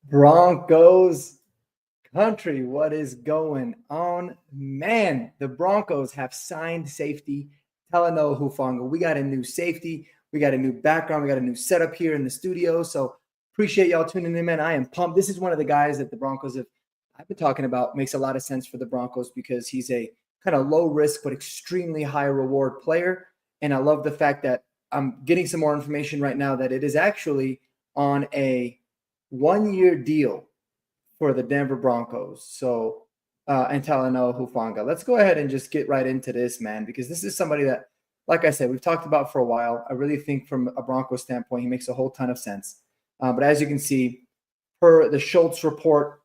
Broncos country, what is going on? Man, the Broncos have signed safety Talanoa Hufanga. We got a new safety. We got a new background. We got a new setup here in the studio. So appreciate y'all tuning in, man. I am pumped. This is one of the guys that the Broncos I've been talking about. Makes a lot of sense for the Broncos because he's a kind of low risk but extremely high reward player. And I love the fact that I'm getting some more information right now that it is actually on a 1-year deal for the Denver Broncos. So, and Talanoa Hufanga. Let's go ahead and just get right into this, man, because this is somebody that, like I said, we've talked about for a while. I really think from a Broncos standpoint, he makes a whole ton of sense. But as you can see, per the Schultz report,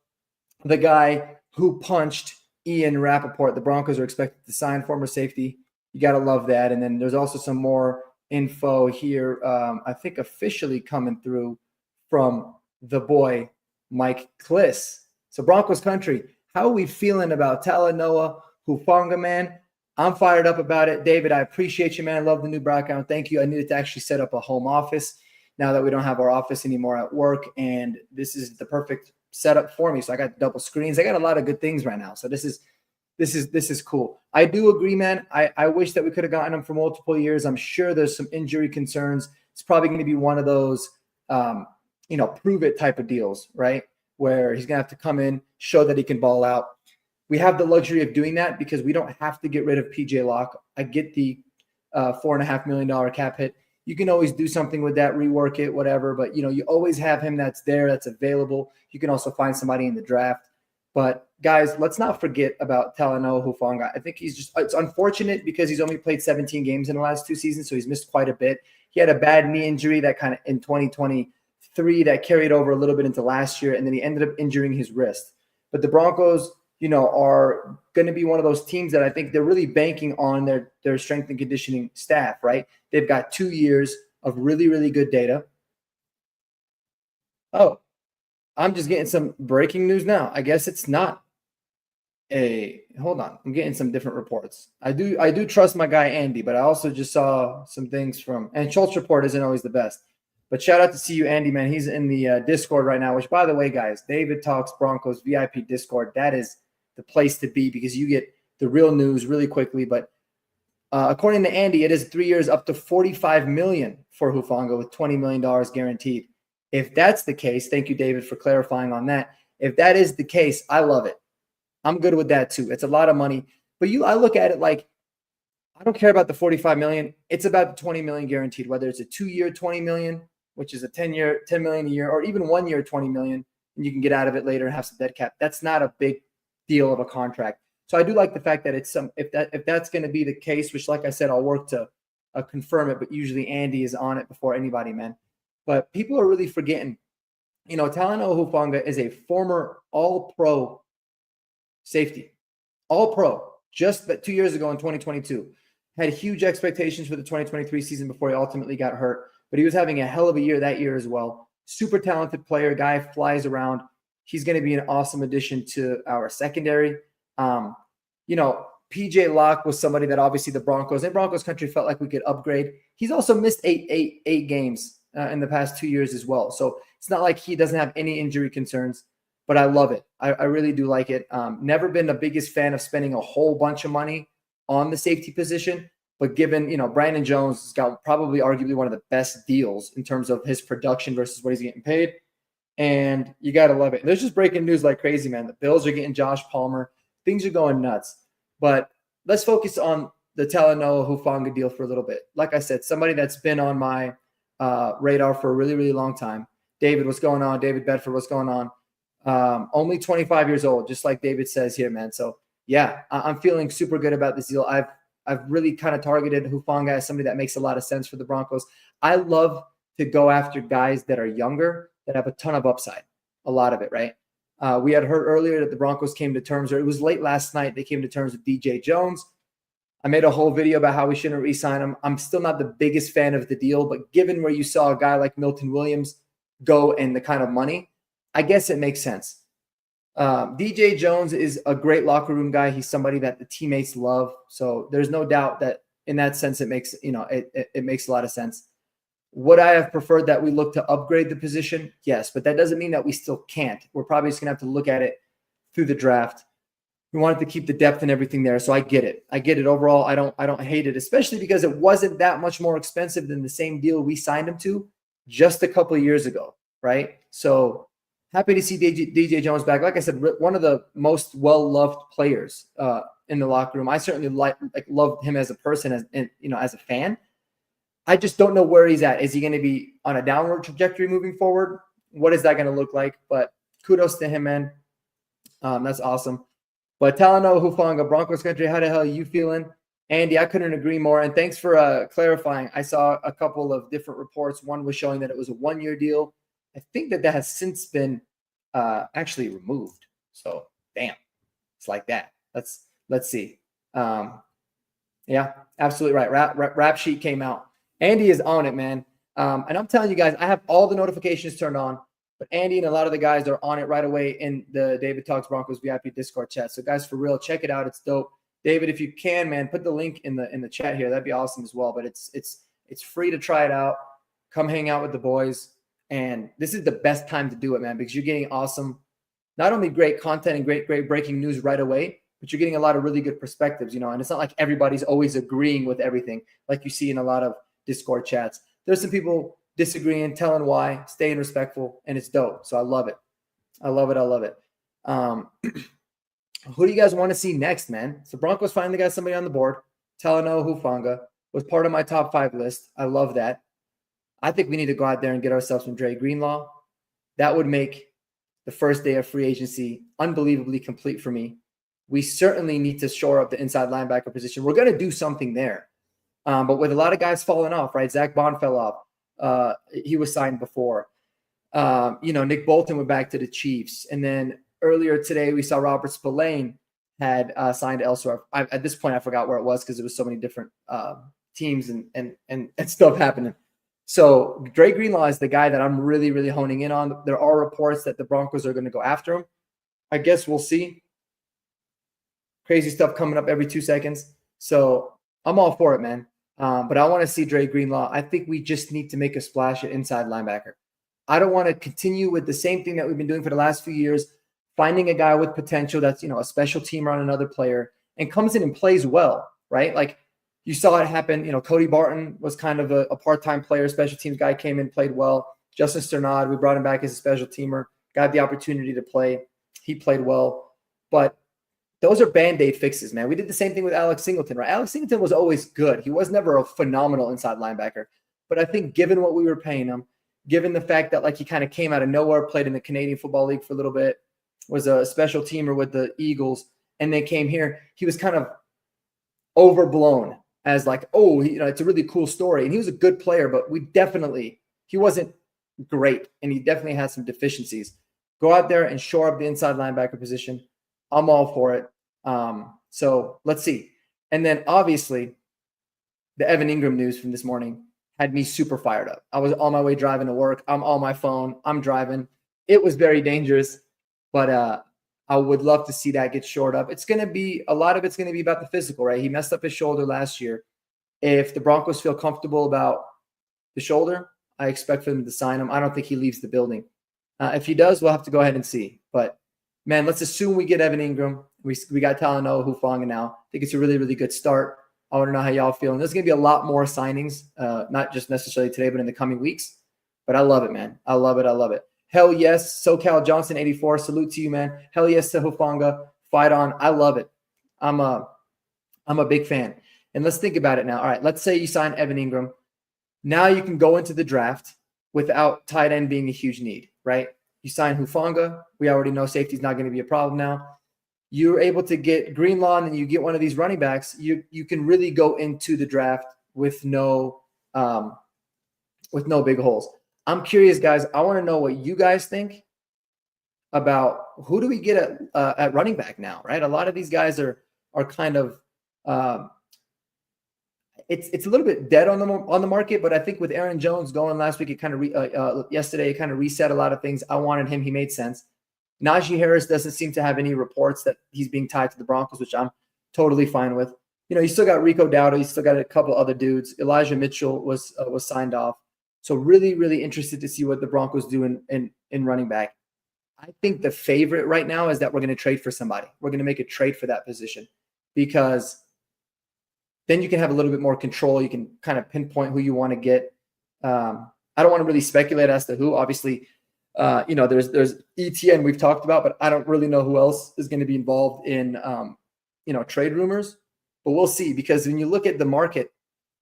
the guy who punched Ian Rappaport, the Broncos are expected to sign former safety. You got to love that. And then there's also some more info here, I think officially coming through from the boy, Mike Klis. So Broncos country, how are we feeling about Talanoa Hufanga, man? I'm fired up about it. David, I appreciate you, man. I love the new background. Thank you. I needed to actually set up a home office now that we don't have our office anymore at work. And this is the perfect setup for me. So I got double screens. I got a lot of good things right now. So this is cool. I do agree, man. I wish that we could have gotten him for multiple years. I'm sure there's some injury concerns. It's probably going to be one of those, prove it type of deals, right? Where he's going to have to come in, show that he can ball out. We have the luxury of doing that because we don't have to get rid of PJ Locke. I get the $4.5 million cap hit. You can always do something with that, rework it, whatever. But, you always have him that's there, that's available. You can also find somebody in the draft. But, guys, let's not forget about Talanoa Hufanga. I think it's unfortunate because he's only played 17 games in the last 2 seasons, so he's missed quite a bit. He had a bad knee injury that kind of in 2023 that carried over a little bit into last year, and then he ended up injuring his wrist. But the Broncos, are going to be one of those teams that I think they're really banking on their strength and conditioning staff, right? They've got 2 years of really, really good data. Oh, I'm just getting some breaking news now. I guess it's not hold on. I'm getting some different reports. I do trust my guy Andy, but I also just saw some things and Schultz report isn't always the best. But shout out to see you, Andy, man. He's in the Discord right now, which, by the way, guys, David Talks Broncos VIP Discord. That is the place to be because you get the real news really quickly. But according to Andy, it is 3 years up to $45 million for Hufanga with $20 million guaranteed. If that's the case, thank you, David, for clarifying on that. If that is the case, I love it. I'm good with that too. It's a lot of money. But I look at it like I don't care about the $45 million. It's about the $20 million guaranteed, whether it's a 2-year $20 million, which is a 10-year, $10 million a year, or even 1 year, $20 million, and you can get out of it later and have some dead cap. That's not a big deal of a contract. So I do like the fact that it's if that's going to be the case, which, like I said, I'll work to confirm it, but usually Andy is on it before anybody, man. But people are really forgetting, Talanoa Hufanga is a former All-Pro safety, All-Pro, just 2 years ago in 2022. Had huge expectations for the 2023 season before he ultimately got hurt. But he was having a hell of a year that year as well. Super talented player, guy flies around. He's going to be an awesome addition to our secondary. PJ Locke was somebody that obviously the Broncos and Broncos country felt like we could upgrade. He's also missed eight games in the past 2 years as well. So it's not like he doesn't have any injury concerns, but I love it. I really do like it. Never been the biggest fan of spending a whole bunch of money on the safety position. But given, Brandon Jones has got probably arguably one of the best deals in terms of his production versus what he's getting paid. And you got to love it. There's just breaking news like crazy, man. The Bills are getting Josh Palmer. Things are going nuts. But let's focus on the Talanoa Hufanga deal for a little bit. Like I said, somebody that's been on my radar for a really, really long time. David, what's going on? David Bedford, what's going on? Only 25 years old, just like David says here, man. So, yeah, I'm feeling super good about this deal. I've really kind of targeted Hufanga as somebody that makes a lot of sense for the Broncos. I love to go after guys that are younger, that have a ton of upside, a lot of it, right? We had heard earlier that the Broncos came to terms, or it was late last night, they came to terms with DJ Jones. I made a whole video about how we shouldn't re-sign him. I'm still not the biggest fan of the deal, but given where you saw a guy like Milton Williams go and the kind of money, I guess it makes sense. DJ Jones is a great locker room guy. He's somebody that the teammates love. So there's no doubt that in that sense, it makes, it makes a lot of sense. Would I have preferred that we look to upgrade the position? Yes, but that doesn't mean that we still can't. We're probably just going to have to look at it through the draft. We wanted to keep the depth and everything there, so I get it. I get it overall. I don't hate it, especially because it wasn't that much more expensive than the same deal we signed him to just a couple of years ago, right? So happy to see DJ Jones back. Like I said, one of the most well-loved players in the locker room. I certainly loved him as a person, as a fan. I just don't know where he's at. Is he going to be on a downward trajectory moving forward? What is that going to look like? But kudos to him, man. That's awesome. But Talanoa Hufanga, Broncos country, how the hell are you feeling? Andy, I couldn't agree more. And thanks for clarifying. I saw a couple of different reports. One was showing that it was a one-year deal. I think that has since been actually removed. So, damn. It's like that. Let's see. Yeah, absolutely right. Rap sheet came out. Andy is on it, man. And I'm telling you guys, I have all the notifications turned on. But Andy and a lot of the guys are on it right away in the David Talks Broncos VIP Discord chat. So guys, for real, check it out. It's dope. David, if you can, man, put the link in the chat here. That'd be awesome as well. But it's free to try it out. Come hang out with the boys. And this is the best time to do it, man, because you're getting awesome, not only great content and great breaking news right away, but you're getting a lot of really good perspectives, and it's not like everybody's always agreeing with everything like you see in a lot of Discord chats. There's some people disagreeing, telling why, staying respectful, and it's dope. So I love it. I love it. Who do you guys want to see next, man? So Broncos finally got somebody on the board. Talanoa Hufanga was part of my top 5 list. I love that. I think we need to go out there and get ourselves some Dre Greenlaw. That would make the first day of free agency unbelievably complete for me. We certainly need to shore up the inside linebacker position. We're going to do something there. But with a lot of guys falling off, right? Zach Bond fell off. He was signed before. Nick Bolton went back to the Chiefs. And then earlier today, we saw Robert Spillane had signed elsewhere. At this point, I forgot where it was because there was so many different teams and stuff happening. So Dre Greenlaw is the guy that I'm really, really honing in on. There are reports that the Broncos are going to go after him. I guess we'll see. Crazy stuff coming up every 2 seconds. So I'm all for it, man. But I want to see Dre Greenlaw. I think we just need to make a splash at inside linebacker. I don't want to continue with the same thing that we've been doing for the last few years, finding a guy with potential that's, a special teamer on another player and comes in and plays well, right? Like you saw it happen. Cody Barton was kind of a part-time player, special teams guy, came in, played well. Justin Sternad, we brought him back as a special teamer, got the opportunity to play. He played well. But those are Band-Aid fixes, man. We did the same thing with Alex Singleton, right? Alex Singleton was always good. He was never a phenomenal inside linebacker. But I think given what we were paying him, given the fact that he kind of came out of nowhere, played in the Canadian Football League for a little bit, was a special teamer with the Eagles, and then came here, he was kind of overblown as it's a really cool story. And he was a good player, but he wasn't great, and he definitely had some deficiencies. Go out there and shore up the inside linebacker position. I'm all for it. So let's see. And then obviously the Evan Ingram news from this morning had me super fired up. I was on my way driving to work. I'm on my phone. I'm driving. It was very dangerous, but I would love to see that get shored up. A lot of it's going to be about the physical, right? He messed up his shoulder last year. If the Broncos feel comfortable about the shoulder, I expect for them to sign him. I don't think he leaves the building. If he does, we'll have to go ahead and see. But man, let's assume we get Evan Ingram. We got Talanoa Hufanga now. I think it's a really, really good start. I want to know how y'all feeling. There's going to be a lot more signings, not just necessarily today, but in the coming weeks. But I love it, man. I love it. Hell yes, SoCal Johnson 84. Salute to you, man. Hell yes to Hufanga. Fight on. I love it. I'm a big fan. And let's think about it now. All right, let's say you sign Evan Ingram. Now you can go into the draft without tight end being a huge need, right? You sign Hufanga. We already know safety's not going to be a problem now. You're able to get Greenlaw, and you get one of these running backs. You can really go into the draft with no big holes. I'm curious, guys. I want to know what you guys think about who do we get at running back now, right? A lot of these guys are kind of it's a little bit dead on the market, but I think with Aaron Jones going last week, it kind of yesterday it kind of reset a lot of things. I wanted him; he made sense. Najee Harris doesn't seem to have any reports that he's being tied to the Broncos, which I'm totally fine with. You still got Rico Dowdle, you still got a couple other dudes. Elijah Mitchell was signed off. So really, really interested to see what the Broncos do in running back. I think the favorite right now is that we're going to trade for somebody. We're going to make a trade for that position because then you can have a little bit more control. You can kind of pinpoint who you want to get. I don't want to really speculate as to who. Obviously, there's ETN we've talked about, but I don't really know who else is going to be involved in trade rumors. But we'll see, because when you look at the market,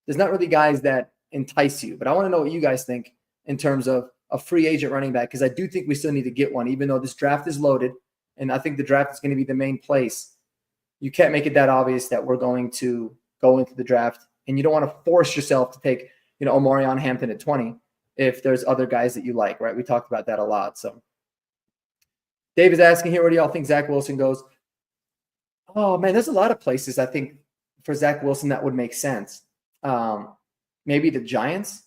there's not really guys that entice you. But I want to know what you guys think in terms of a free agent running back, because I do think we still need to get one, even though this draft is loaded, and I think the draft is going to be the main place. You can't make it that obvious that we're going to go into the draft, and you don't want to force yourself to take, Omarion Hampton at 20 if there's other guys that you like, right? We talked about that a lot. So Dave is asking here, where do y'all think Zach Wilson goes? Oh, man, there's a lot of places I think for Zach Wilson that would make sense. Maybe the Giants,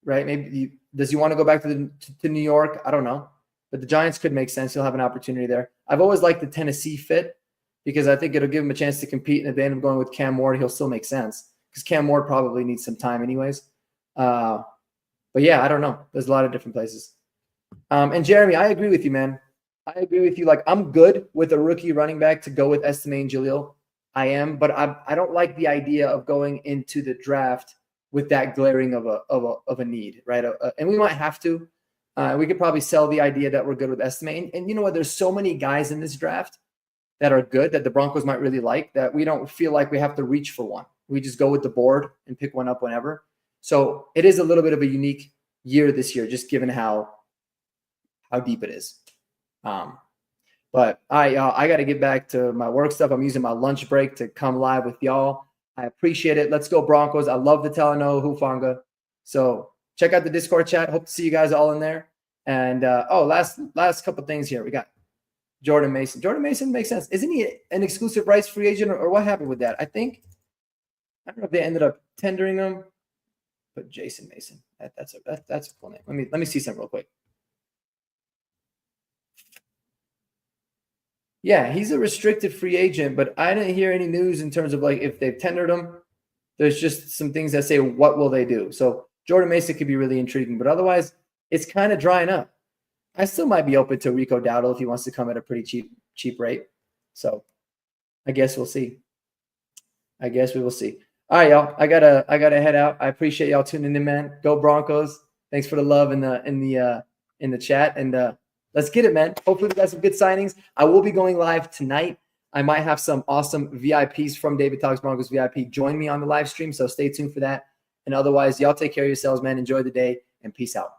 right? Maybe does he want to go back to New York? I don't know. But the Giants could make sense. He'll have an opportunity there. I've always liked the Tennessee fit because I think it'll give him a chance to compete. And if they end up going with Cam Ward, he'll still make sense because Cam Ward probably needs some time anyways. But yeah, I don't know. There's a lot of different places. And Jeremy, I agree with you, man. I agree with you. Like, I'm good with a rookie running back to go with Estime and Jaleel. I am, but I don't like the idea of going into the draft with that glaring of a need, right? And we might have to. We could probably sell the idea that we're good with Estime. And you know what? There's so many guys in this draft that are good that the Broncos might really like that we don't feel like we have to reach for one. We just go with the board and pick one up whenever. So it is a little bit of a unique year this year, just given how deep it is. But I got to get back to my work stuff. I'm using my lunch break to come live with y'all. I appreciate it. Let's go Broncos. I love the Talanoa Hufanga. So check out the Discord chat. Hope to see you guys all in there. And last couple things here. We got Jordan Mason. Jordan Mason makes sense. Isn't he an exclusive rights free agent or what happened with that? I don't know if they ended up tendering him. But Jason Mason. That's a cool name. Let me see something real quick. Yeah, he's a restricted free agent, but I didn't hear any news in terms of like if they've tendered him. There's just some things that say, what will they do? So Jordan Mason could be really intriguing, but otherwise it's kind of drying up. I still might be open to Rico Dowdle if he wants to come at a pretty cheap rate. So I guess we'll see. I guess we will see. All right, y'all. I gotta head out. I appreciate y'all tuning in, man. Go Broncos. Thanks for the love in the chat. And let's get it, man. Hopefully we got some good signings. I will be going live tonight. I might have some awesome VIPs from David Talks Broncos VIP join me on the live stream, so stay tuned for that. And otherwise, y'all take care of yourselves, man. Enjoy the day, and peace out.